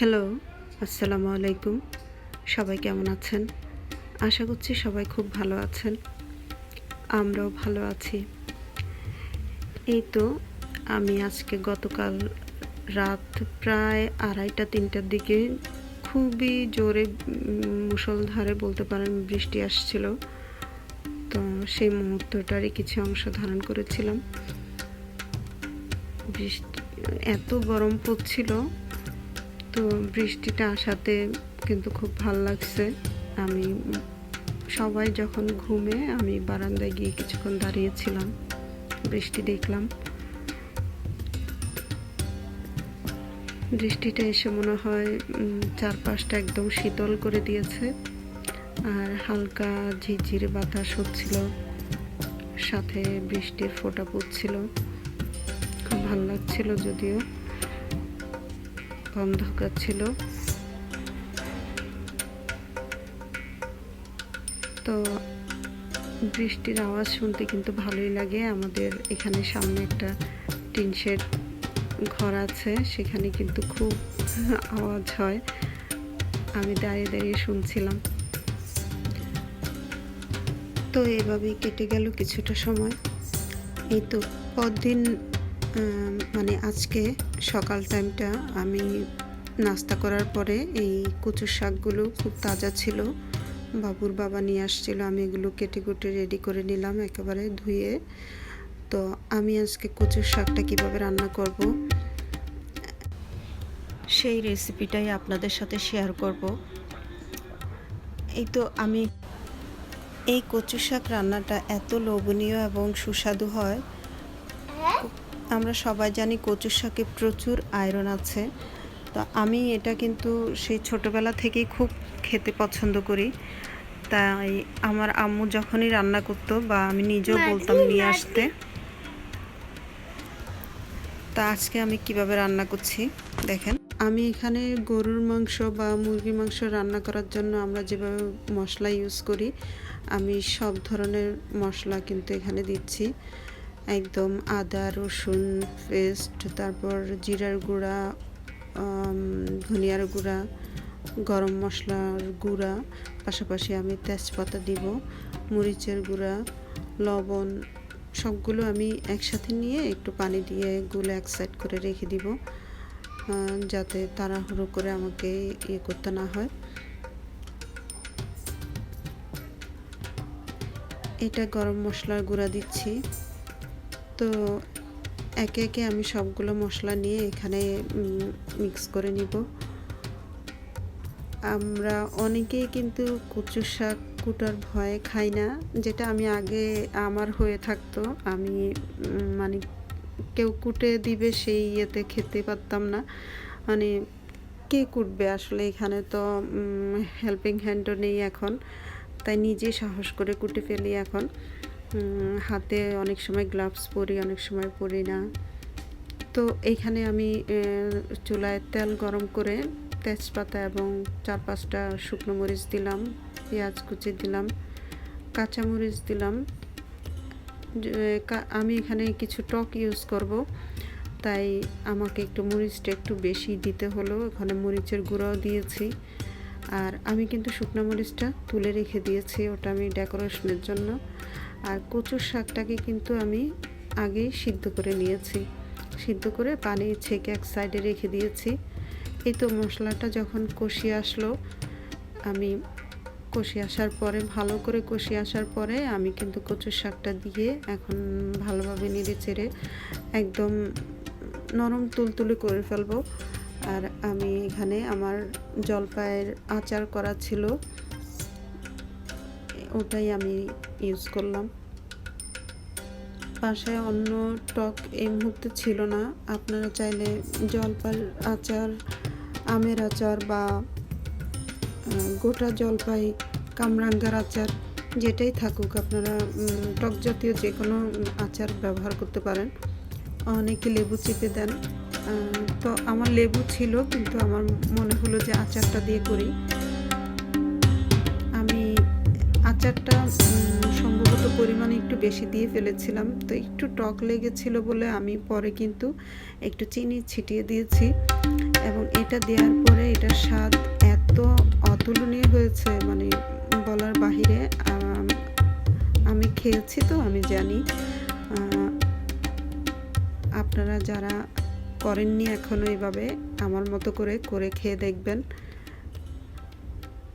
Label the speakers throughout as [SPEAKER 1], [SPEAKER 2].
[SPEAKER 1] Hello, আসসালামু আলাইকুম। সবাই কেমন আছেন? আশা করছি সবাই খুব ভালো আছেন। আমরাও ভালো আছি। এই তো আমি আজকে গতকাল রাত প্রায় 2:30-3টার দিকে খুবই জোরে মুষলধারে বলতে পারেন বৃষ্টি আসছিল। তো সেই মুহূর্তটারই কিছু অংশ ধারণ করেছিলাম। বৃষ্টি এত গরম পড়ছিল, তো বৃষ্টিটা আসাতে কিন্তু খুব ভালো লাগছে। আমি সবাই যখন ঘুমে আমি বারান্দায় গিয়ে কিছুক্ষণ দাঁড়িয়েছিলাম, বৃষ্টি দেখলাম। বৃষ্টিটা এসে মনে হয় চারপাশটা একদম শীতল করে দিয়েছে, আর হালকা ঝিরঝিরে বাতাস হচ্ছিল, সাথে বৃষ্টির ফোঁটা পড়ছিল। খুব ভালো লাগছিল, যদিও অন্ধকার ছিল। তো বৃষ্টির আওয়াজ শুনতে কিন্তু ভালোই লাগে। আমাদের এখানে সামনে একটা টিন শেড ঘর আছে, সেখানে কিন্তু খুব আওয়াজ হয়। আমি দাঁড়িয়ে দাঁড়িয়ে শুনছিলাম। তো এভাবেই কেটে গেল কিছুটা সময়। এই তো পরদিন মানে আজকে সকাল টাইমটা আমি নাস্তা করার পরে এই কচুর শাকগুলো খুব তাজা ছিল, বাবুর বাবা নিয়ে আসছিল। আমি এগুলো কেটে কুটে রেডি করে নিলাম, একেবারে ধুয়ে। তো আমি আজকে কচুর শাকটা কীভাবে রান্না করব সেই রেসিপিটাই আপনাদের সাথে শেয়ার করব। এই তো আমি এই কচু শাক রান্নাটা এত লোভনীয় এবং সুস্বাদু হয়। আমরা সবাই জানি কচু শাকে প্রচুর আয়রন আছে। তো আমি এটা কিন্তু সেই ছোটোবেলা থেকেই খুব খেতে পছন্দ করি। তাই আমার আম্মু যখনই রান্না করতো বা আমি নিজেও বলতাম নিয়ে আসতে। তা আজকে আমি কিভাবে রান্না করছি দেখেন। আমি এখানে গরুর মাংস বা মুরগির মাংস রান্না করার জন্য আমরা যেভাবে মশলা ইউজ করি, আমি সব ধরনের মশলা কিন্তু এখানে দিচ্ছি। একদম আদা রসুন পেস্ট, তারপর জিরার গুঁড়া, ধনিয়ার গুঁড়া, গরম মশলার গুঁড়া, পাশাপাশি আমি তেজপাতা দিব, মরিচের গুঁড়া, লবণ, সবগুলো আমি একসাথে নিয়ে একটু পানি দিয়ে গুলে এক সাইড করে রেখে দিব, যাতে তাড়াহুড়ো করে আমাকে ইয়ে করতে না হয়। এটা গরম মশলার গুঁড়া দিচ্ছি। তো একে একে আমি সবগুলো মশলা নিয়ে এখানে মিক্স করে নিব। আমরা অনেকেই কিন্তু কচু শাক কুটার ভয়ে খাই না, যেটা আমি আগে আমার হয়ে থাকতো। আমি মানে কেউ কুটে দিবে সেই ইয়েতে খেতে পারতাম না। মানে কে কুটবে আসলে, এখানে তো হেল্পিং হ্যান্ডও নেই এখন, তাই নিজেই সাহস করে কুটে ফেলি এখন। হাতে অনেক সময় গ্লাভস পরি, অনেক সময় পরি না। তো এইখানে আমি চুলায় তেল গরম করে তেজপাতা এবং 4-5টা শুকনো মরিচ দিলাম, পেঁয়াজ কুচি দিলাম, কাঁচামরিচ দিলাম। আমি এখানে কিছু টক ইউজ করব, তাই আমাকে একটু মরিচটা একটু বেশি দিতে হলো। এখানে মরিচের গুঁড়াও দিয়েছি, আর আমি কিন্তু শুকনো মরিচটা তুলে রেখে দিয়েছি, ওটা আমি ডেকোরেশনের জন্য। আর কচুর শাকটাকে কিন্তু আমি আগেই সিদ্ধ করে নিয়েছি, সিদ্ধ করে পানি ছেঁকে এক সাইডে রেখে দিয়েছি। এই তো মশলাটা যখন কষিয়ে আসলো, আমি কষিয়ে আসার পরে ভালো করে কষিয়ে আসার পরে আমি কিন্তু কচুর শাকটা দিয়ে এখন ভালোভাবে নেড়ে চেড়ে একদম নরম তুলতুলে করে ফেলবো। আর আমি এখানে আমার জলপাইয়ের আচার করা ছিল, ওটাই আমি ইউজ করলাম। বাসায় অন্য টক এই মুহূর্তে ছিল না। আপনারা চাইলে জলপাইয়ের আচার, আমের আচার বা গোটা জলপাই, কামরাঙ্গার আচার, যেটাই থাকুক আপনারা টক জাতীয় যে কোনো আচার ব্যবহার করতে পারেন। অনেকে লেবু চিপে দেন, তো আমার লেবু ছিল, কিন্তু আমার মনে হলো যে আচারটা দিয়ে করি। আমি আচারটা সম্ভবত পরিমাণে একটু বেশি দিয়ে ফেলেছিলাম, তো একটু টক লেগেছিল বলে আমি পরে কিন্তু একটু চিনি ছিটিয়ে দিয়েছি। এবং এটা দেওয়ার পরে এটার স্বাদ এত অতুলনীয় হয়েছে, মানে বলার বাহিরে। আমি খেয়েছি তো আমি জানি। আপনারা যারা করেননি এখনও এইভাবে আমার মতো করে করে খেয়ে দেখবেন।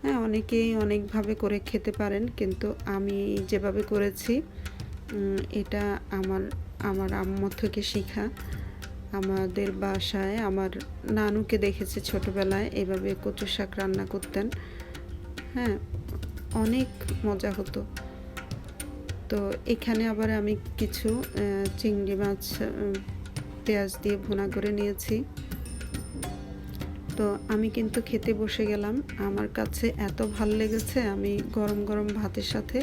[SPEAKER 1] হ্যাঁ, অনেকেই অনেকভাবে করে খেতে পারেন, কিন্তু আমি যেভাবে করেছি এটা আমার আম্মু থেকে শেখা। আমাদের বাসায় আমার নানুকে দেখেছি ছোটোবেলায় এভাবে কচু শাক রান্না করতেন। হ্যাঁ, অনেক মজা হতো। তো এখানে আবার আমি কিছু চিংড়ি মাছ পেঁয়াজ দিয়ে ভুনা করে নিয়েছি। তো আমি কিন্তু খেতে বসে গেলাম। আমার কাছে এত ভাল লেগেছে, আমি গরম গরম ভাতের সাথে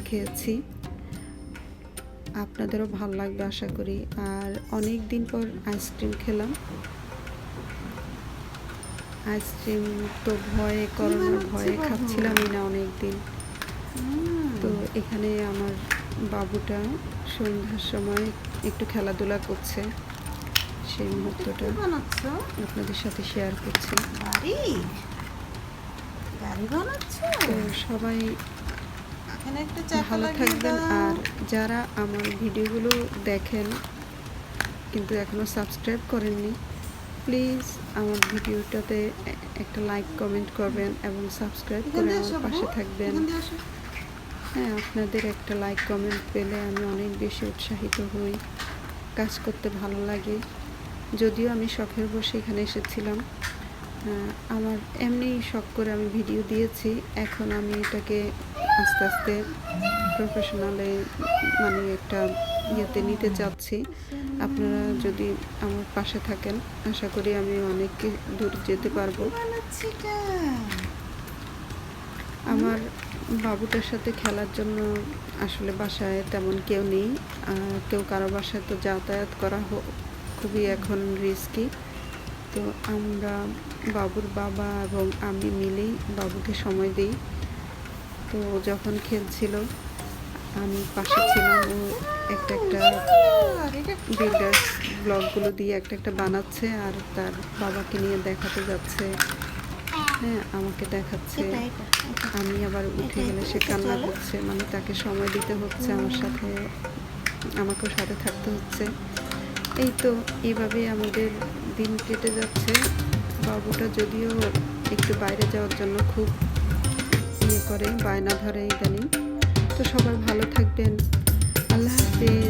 [SPEAKER 1] খেয়েছি। আপনাদেরও ভাল লাগবে আশা করি। আর অনেক দিন পর আইসক্রিম খেলাম। আইসক্রিম তো করোনার ভয়ে খাচ্ছিলামই না অনেক দিন। তো এখানে আমার বাবুটা সন্ধ্যার সময় একটু খেলাধুলা করছে, সেই মুহূর্তটা আপনাদের সাথে শেয়ার করছি। তো সবাই ভালো থাকবেন। আর যারা আমার ভিডিওগুলো দেখেন কিন্তু এখনও সাবস্ক্রাইব করেননি, প্লিজ আমার ভিডিওটাতে একটা লাইক কমেন্ট করবেন এবং সাবস্ক্রাইব করে আমার পাশে থাকবেন। হ্যাঁ, আপনাদের একটা লাইক কমেন্ট পেলে আমি অনেক বেশি উৎসাহিত হই, কাজ করতে ভালো লাগে। যদিও আমি শখের বসে এখানে এসেছিলাম, আমার এমনি শখ করে আমি ভিডিও দিয়েছি। এখন আমি এটাকে আস্তে আস্তে প্রফেশনালে মানে একটা ইয়েতে নিতে চাচ্ছি। আপনারা যদি আমার পাশে থাকেন, আশা করি আমি অনেক দূর যেতে পারবো। আমার বাবুটার সাথে খেলার জন্য আসলে বাসায় তেমন কেউ নেই। কেউ কারো বাসায় তো যাতায়াত করা খুবই এখন রিস্কি। তো আমরা বাবুর বাবা এবং আমি মিলেই বাবুকে সময় দিই। তো যখন খেলছিল আমি পাশে ছিলাম। ও একটা বিল্ডার্স ব্লগগুলো দিয়ে একটা বানাচ্ছে আর তার বাবাকে নিয়ে দেখাতে যাচ্ছে। হ্যাঁ, আমাকে দেখাচ্ছে। আমি আবার উঠে গেলে সে কান্না করছে, মানে তাকে সময় দিতে হচ্ছে, আমাকেও সাথে থাকতে হচ্ছে। এই তো এইভাবেই আমাদের দিন কেটে যাচ্ছে। বাবুটা যদিও একটু বাইরে যাওয়ার জন্য খুব বায়না ধরে ইদানিং। তো সবাই ভালো থাকবেন। আল্লাহ হাফেজ।